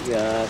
Yeah.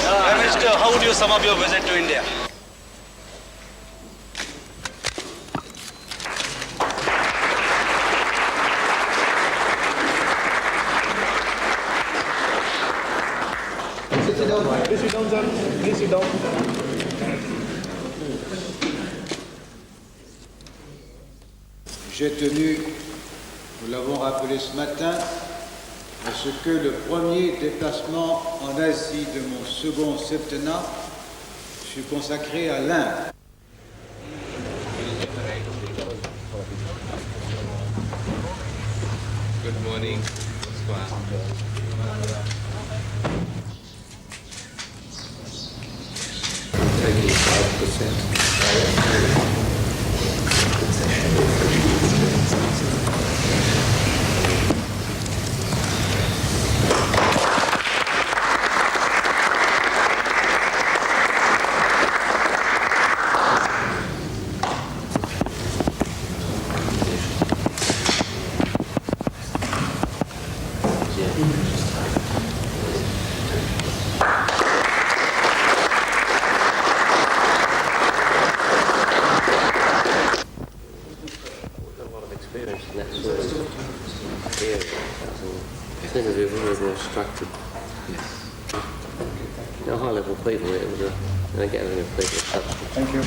Prime Minister, how would you sum up your visit to India? Please sit down, sir. Please sit down. J'ai tenu, nous l'avons rappelé ce matin, à ce que le premier déplacement en Asie de mon second septennat fut consacré à l'Inde. Good morning. Taking 5%. High-level people, they get everything in people. Thank you.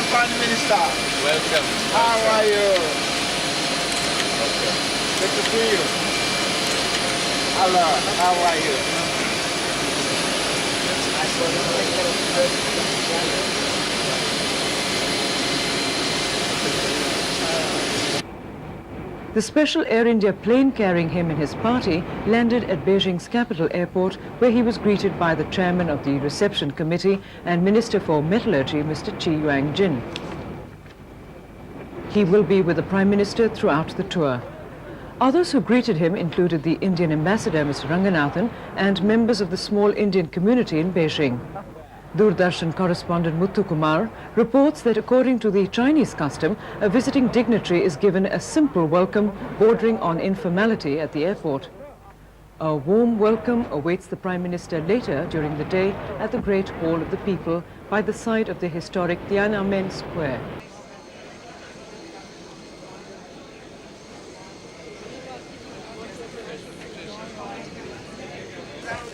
Prime Minister. Welcome. How are you? Good to see you. Hello, how are you? The Special Air India plane carrying him and his party landed at Beijing's capital airport, where he was greeted by the chairman of the reception committee and Minister for Metallurgy, Mr. Chi Yuangjin. He will be with the Prime Minister throughout the tour. Others who greeted him included the Indian ambassador, Mr. Ranganathan, and members of the small Indian community in Beijing. Doordarshan correspondent Muthu Kumar reports that according to the Chinese custom, a visiting dignitary is given a simple welcome bordering on informality at the airport. A warm welcome awaits the Prime Minister later during the day at the Great Hall of the People by the side of the historic Tiananmen Square.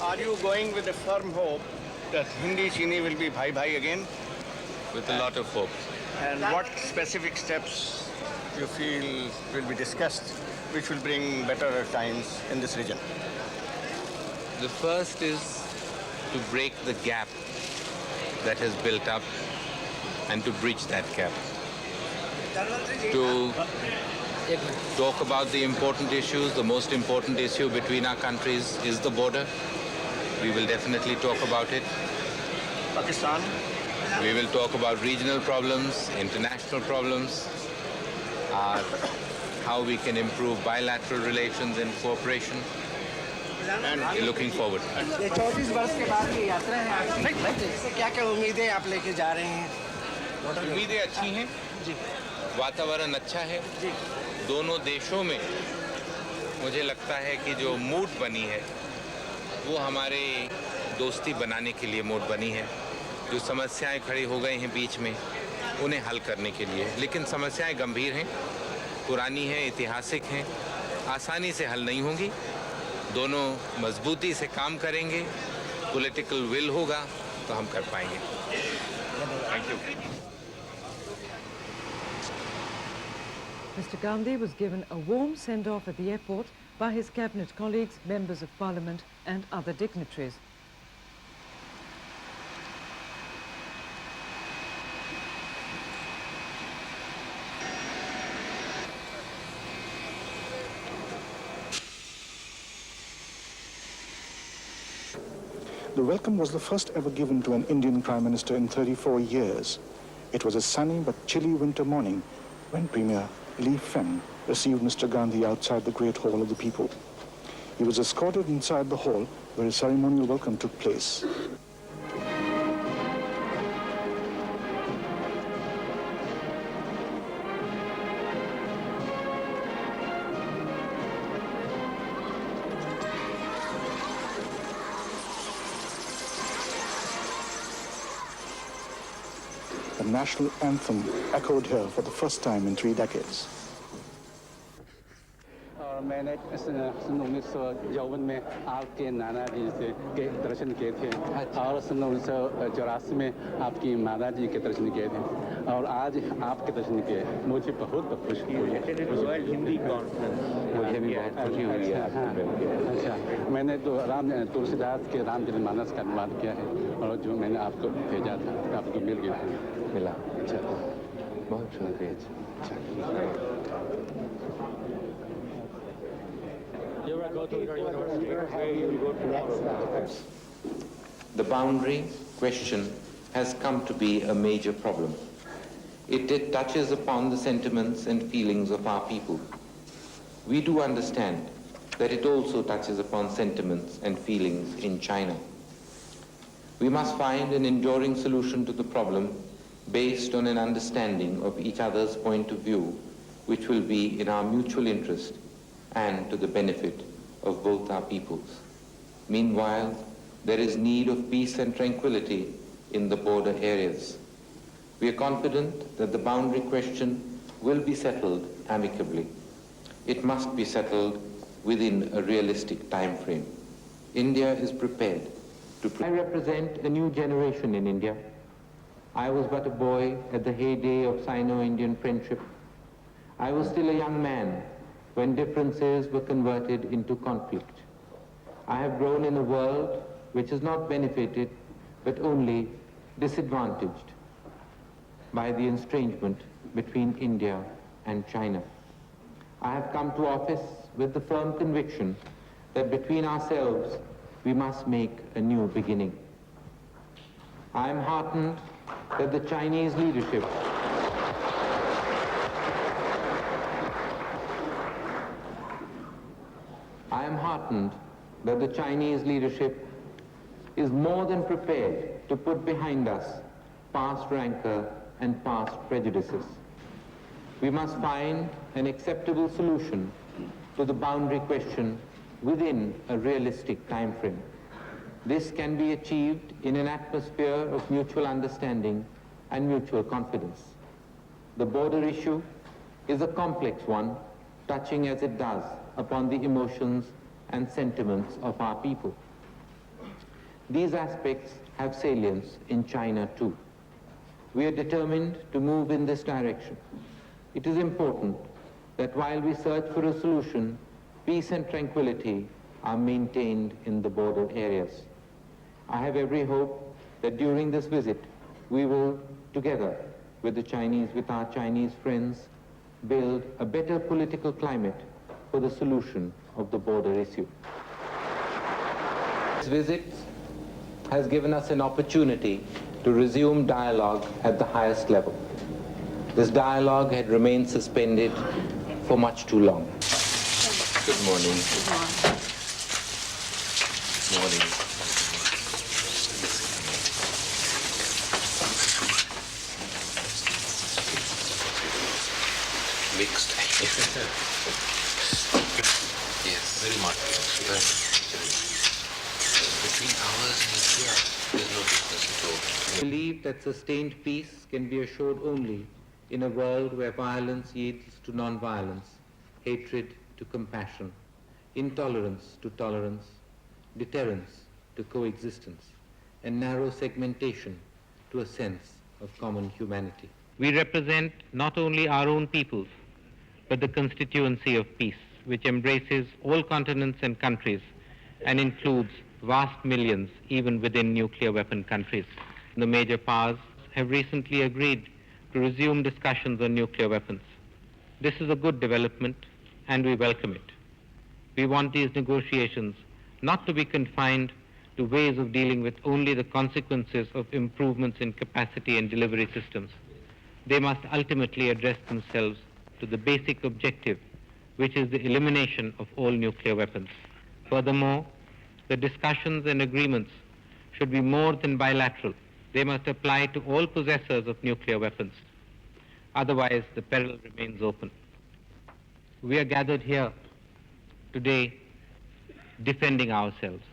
Are you going with a firm hope that Hindi Chini will be bhai bhai again? With a lot of hope. And what specific steps you feel will be discussed which will bring better times in this region? The first is to break the gap that has built up and to bridge that gap. To talk about the important issues. The most important issue between our countries is the border. We will definitely talk about it. Pakistan? We will talk about regional problems, international problems, how we can improve bilateral relations and cooperation. And we're looking forward. ये 34 वर्ष के बाद की यात्रा है इससे क्या-क्या उम्मीदें आप लेके जा रहे हैं? उम्मीदें अच्छी हैं, वातावरण अच्छा है, दोनों देशों में मुझे लगता है कि जो मूड बनी है वो हमारे दोस्ती बनाने के लिए मूड बनी है। जो समस्याएं खड़ी हो गई हैं बीच में उन्हें हल करने के लिए, लेकिन समस्याएं गंभीर हैं, पुरानी हैं, ऐतिहासिक हैं, आसानी से हल नहीं होंगी। दोनों मजबूती से काम करेंगे, पॉलिटिकल विल होगा तो हम कर पाएंगे। Thank you. Mr. Gandhi was given a warm send-off at the airport by his cabinet colleagues, members of parliament and other dignitaries. The welcome was the first ever given to an Indian Prime Minister in 34 years. It was a sunny but chilly winter morning when Premier Li Feng received Mr. Gandhi outside the Great Hall of the People. He was escorted inside the hall where a ceremonial welcome took place. The national anthem echoed here for the first time in 3 decades. और मैंने सन 1951 में आपके नाना जी से के दर्शन किए थे और सन 1984 में आपकी माता जी के दर्शन किए थे और आज आपके दर्शन किए। मुझे बहुत खुशी हुई है। हिंदी कॉन्फ्रेंस मुझे भी बहुत खुशी हुई है। अच्छा, मैंने तो तुलसीदास के रामचरितमानस का अनुवाद किया है और जो मैंने आपको भेजा था आपको मिल गया मिला। अच्छा, बहुत शुक्रिया। अच्छा, The boundary question has come to be a major problem. It touches upon the sentiments and feelings of our people. We do understand that it also touches upon sentiments and feelings in China. We must find an enduring solution to the problem based on an understanding of each other's point of view, which will be in our mutual interest and to the benefit of both our peoples. Meanwhile, there is need of peace and tranquility in the border areas. We are confident that the boundary question will be settled amicably. It must be settled within a realistic time frame. India is prepared to... I represent a new generation in India. I was but a boy at the heyday of Sino-Indian friendship. I was still a young man when differences were converted into conflict. I have grown in a world which has not benefited but only disadvantaged by the estrangement between India and China. I have come to office with the firm conviction that between ourselves we must make a new beginning. I am heartened that the Chinese leadership is more than prepared to put behind us past rancor and past prejudices. We must find an acceptable solution to the boundary question within a realistic time frame. This can be achieved in an atmosphere of mutual understanding and mutual confidence. The border issue is a complex one, touching as it does upon the emotions and sentiments of our people. These aspects have salience in China too. We are determined to move in this direction. It is important that while we search for a solution, peace and tranquility are maintained in the border areas. I have every hope that during this visit, we will, together with our Chinese friends, build a better political climate for the solution of the border issue. This visit has given us an opportunity to resume dialogue at the highest level. This dialogue had remained suspended for much too long. Good morning. Good morning. Morning. Mixed. Yes, very much. Between ours and here, there's no difference at all. I believe that sustained peace can be assured only in a world where violence yields to non-violence, hatred to compassion, intolerance to tolerance, deterrence to coexistence, and narrow segmentation to a sense of common humanity. We represent not only our own peoples, but the constituency of peace, which embraces all continents and countries and includes vast millions even within nuclear weapon countries. The major powers have recently agreed to resume discussions on nuclear weapons. This is a good development and we welcome it. We want these negotiations not to be confined to ways of dealing with only the consequences of improvements in capacity and delivery systems. They must ultimately address themselves to the basic objective, which is the elimination of all nuclear weapons. Furthermore, the discussions and agreements should be more than bilateral. They must apply to all possessors of nuclear weapons. Otherwise, the peril remains open. We are gathered here today defending ourselves,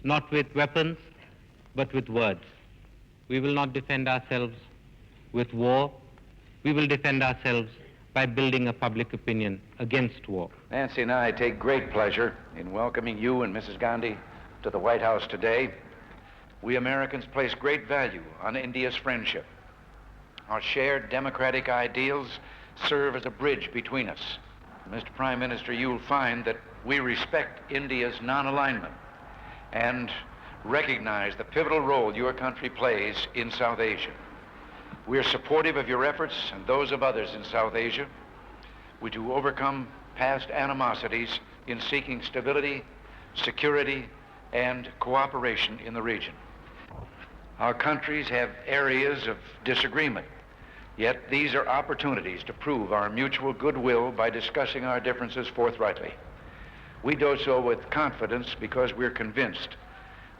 not with weapons, but with words. We will not defend ourselves with war. We will defend ourselves by building a public opinion against war. Nancy and I take great pleasure in welcoming you and Mrs. Gandhi to the White House today. We Americans place great value on India's friendship. Our shared democratic ideals serve as a bridge between us. Mr. Prime Minister, you'll find that we respect India's non-alignment and recognize the pivotal role your country plays in South Asia. We are supportive of your efforts and those of others in South Asia. We do overcome past animosities in seeking stability, security, and cooperation in the region. Our countries have areas of disagreement, yet these are opportunities to prove our mutual goodwill by discussing our differences forthrightly. We do so with confidence because we're convinced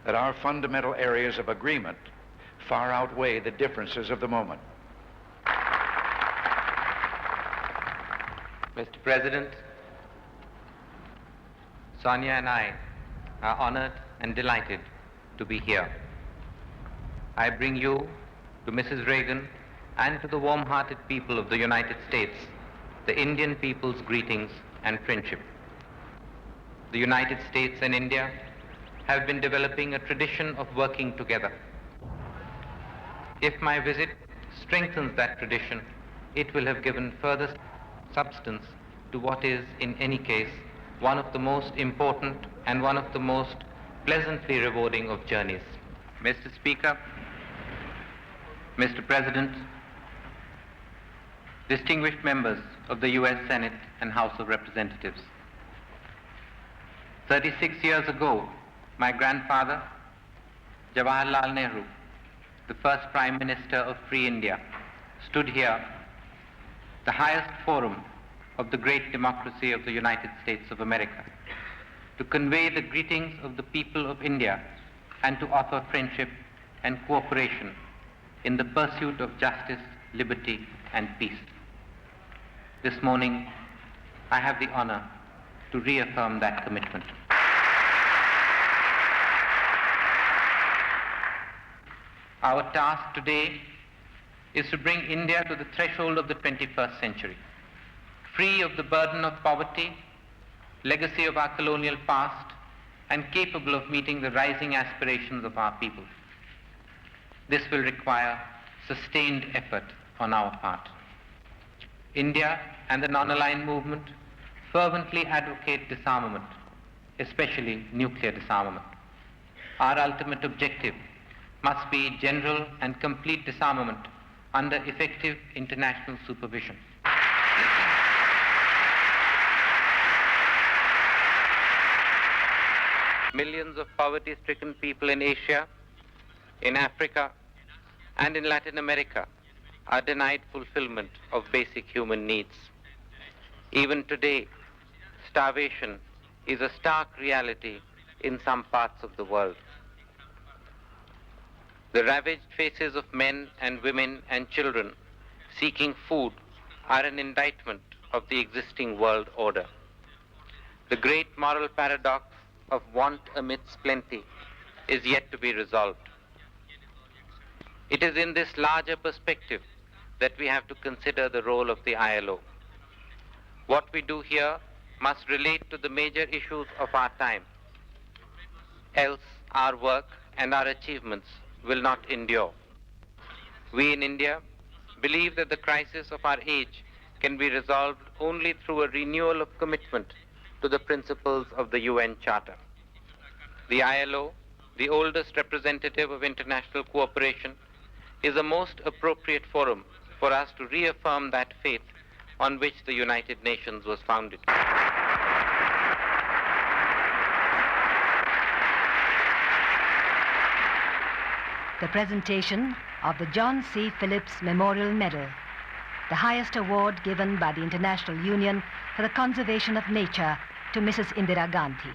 that our fundamental areas of agreement far outweigh the differences of the moment. Mr. President, Sonia and I are honored and delighted to be here. I bring you, to Mrs. Reagan, and to the warm-hearted people of the United States, the Indian people's greetings and friendship. The United States and India have been developing a tradition of working together. If my visit strengthens that tradition, it will have given further substance to what is, in any case, one of the most important and one of the most pleasantly rewarding of journeys. Mr. Speaker, Mr. President, distinguished members of the U.S. Senate and House of Representatives. 36 years ago, my grandfather, Jawaharlal Nehru, the first Prime Minister of Free India, stood here, the highest forum of the great democracy of the United States of America, to convey the greetings of the people of India and to offer friendship and cooperation in the pursuit of justice, liberty, and peace. This morning, I have the honor to reaffirm that commitment. Our task today is to bring India to the threshold of the 21st century, free of the burden of poverty, legacy of our colonial past, and capable of meeting the rising aspirations of our people. This will require sustained effort on our part. India and the non-aligned movement fervently advocate disarmament, especially nuclear disarmament. Our ultimate objective must be general and complete disarmament under effective international supervision. Millions of poverty-stricken people in Asia, in Africa, and in Latin America are denied fulfillment of basic human needs. Even today, starvation is a stark reality in some parts of the world. The ravaged faces of men and women and children seeking food are an indictment of the existing world order. The great moral paradox of want amidst plenty is yet to be resolved. It is in this larger perspective that we have to consider the role of the ILO. What we do here must relate to the major issues of our time. Else, our work and our achievements will not endure. We in India believe that the crisis of our age can be resolved only through a renewal of commitment to the principles of the UN Charter. The ILO, the oldest representative of international cooperation, is a most appropriate forum for us to reaffirm that faith on which the United Nations was founded. The presentation of the John C. Phillips Memorial Medal, the highest award given by the International Union for the Conservation of Nature to Mrs. Indira Gandhi.